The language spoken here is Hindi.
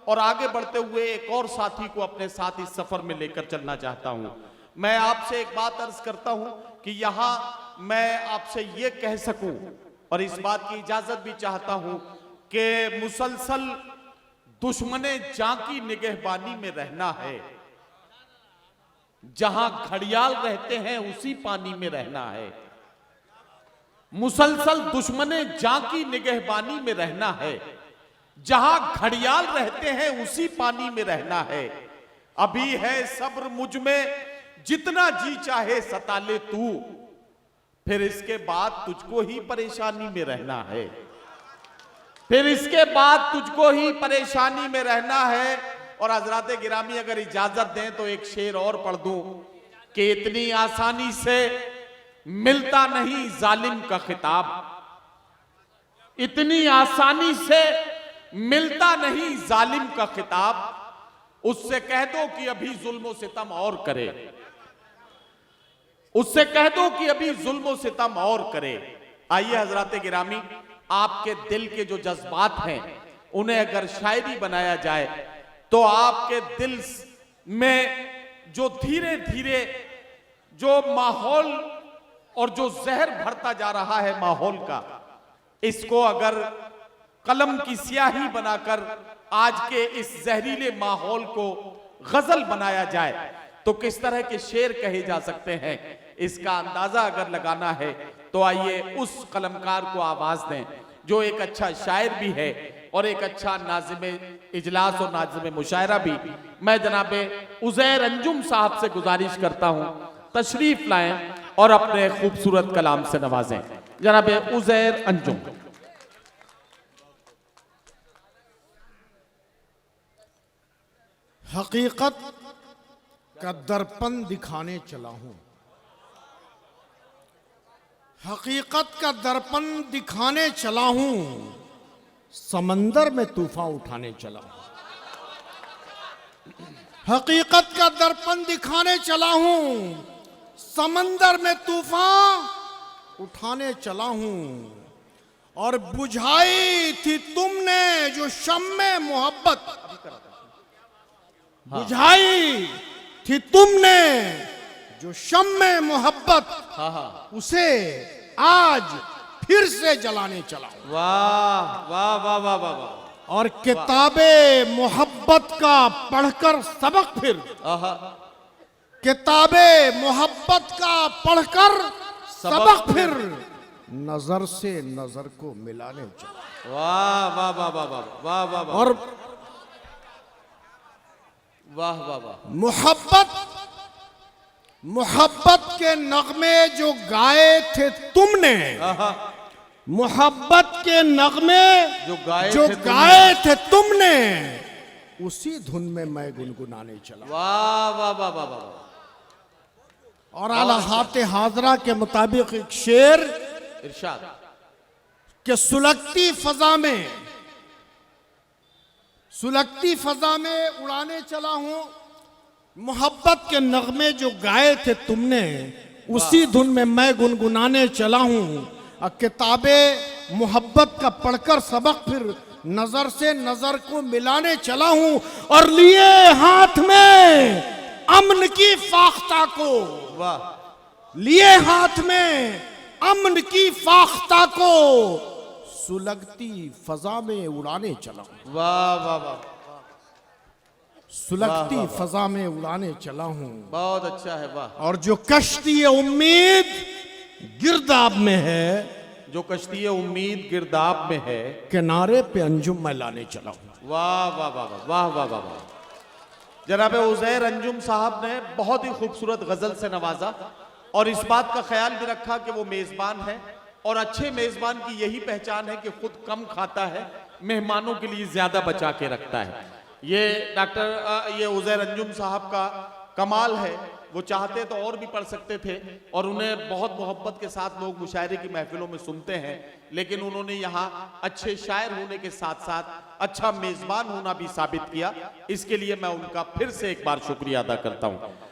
और आगे बढ़ते हुए एक और साथी को अपने साथ इस सफर में लेकर चलना चाहता हूं। मैं आपसे एक बात अर्ज करता हूं कि यहां मैं आपसे ये कह सकूं और इस बात की इजाजत भी चाहता हूं कि मुसलसल दुश्मने जां की निगहबानी में रहना है। जहां घड़ियाल रहते हैं उसी पानी में रहना है। मुसलसल दुश्मने जां की निगहबानी में रहना है। जहां घड़ियाल रहते हैं उसी पानी में रहना है। अभी है सब्र मुझ में, जितना जी चाहे सता ले तू, फिर इसके बाद तुझको ही परेशानी में रहना है। फिर इसके बाद तुझको ही परेशानी में रहना है। और हजरात गिरामी अगर इजाजत दें तो एक शेर और पढ़ दूं कि इतनी आसानी से मिलता नहीं जालिम का खिताब, इतनी आसानी से मिलता नहीं जालिम का खिताब। उससे कह दो कि अभी जुल्म सितम और करे, उससे कह दो कि अभी जुल्म सितम और करे। आइए हजरात गिरामी, आपके दिल के जो जज्बात हैं उन्हें अगर शायरी बनाया जाए तो आपके दिल में जो धीरे धीरे जो माहौल और जो जहर भरता जा रहा है माहौल का, इसको अगर कलम की स्याही बनाकर आज के इस जहरीले माहौल को गजल बनाया जाए तो किस तरह के शेर कहे जा सकते हैं, इसका अंदाजा अगर लगाना है तो आइए उस कलमकार को आवाज दें जो एक अच्छा शायर भी है और एक अच्छा नाज़िम इजलास और नाज़िम मुशायरा भी। मैं जनाबे उज़ैर अंजुम साहब से गुजारिश करता हूं तशरीफ लाएं और अपने खूबसूरत कलाम से नवाजें। जनाबे उज़ैर अंजुम। हकीकत का दर्पण दिखाने चला हूं, हकीकत का दर्पण दिखाने चला हूं, समंदर में तूफान उठाने चला हूं। हकीकत का दर्पण दिखाने चला हूं, समंदर में तूफान उठाने चला हूं। और बुझाई थी तुमने जो शम्मे मोहब्बत, बुझाई थी तुमने जो शम्मे मोहब्बत, उसे आज फिर से जलाने चला हूं। वाह वाह वाह वाह वाह वाह। और किताबे मोहब्बत का पढ़कर सबक फिर, किताबे मोहब्बत का पढ़कर सबक फिर, नजर से नजर को मिलाने चला। वाह वाह वाह वाह वाह वाह वाह वाह। और वाह वाह वाह। मोहब्बत के नगमे जो गाए थे तुमने, मोहब्बत के नगमे जो गाए थे तुमने, उसी धुन में मैं गुनगुनाने चला। वाह वाह वाह वाह वाह। और आला हाते हाजरा के मुताबिक एक शेर इरशाद कि सुलगती फजा में उड़ाने चला हूं। मोहब्बत के नगमे जो गाए थे तुमने, उसी धुन में मैं गुनगुनाने चला हूं। और किताबे मोहब्बत का पढ़कर सबक फिर, नजर से नजर को मिलाने चला हूं। और लिए हाथ में अमन की फाख्ता को, वाह, लिए हाथ में अमन की फाख्ता को, सुलगती फजा में उड़ाने चला हूं। वाह वाह वाह। सुलगती फजा में उड़ाने चला हूं। बहुत अच्छा है। वाह। और जो कश्ती उम्मीद गिरदाब में है, जो कश्ती उम्मीद गिरदाब में है, किनारे पे अंजुम मैं लाने चला हूं। वाह वाह वाह वाह वाह वाह वाह। जनाब उज़ैर अंजुम साहब ने बहुत ही खूबसूरत गजल से नवाजा और इस बात का ख्याल भी रखा कि वो मेजबान है और अच्छे मेजबान की यही पहचान है कि खुद कम खाता है, मेहमानों के लिए ज्यादा बचा के रखता है। ये ये उज़ैर अंजुम साहब का कमाल है। वो चाहते तो और भी पढ़ सकते थे और उन्हें बहुत मोहब्बत के साथ लोग मुशायरे की महफिलों में सुनते हैं, लेकिन उन्होंने यहाँ अच्छे शायर होने के साथ साथ अच्छा मेजबान होना भी साबित किया। इसके लिए मैं उनका फिर से एक बार शुक्रिया अदा करता हूँ।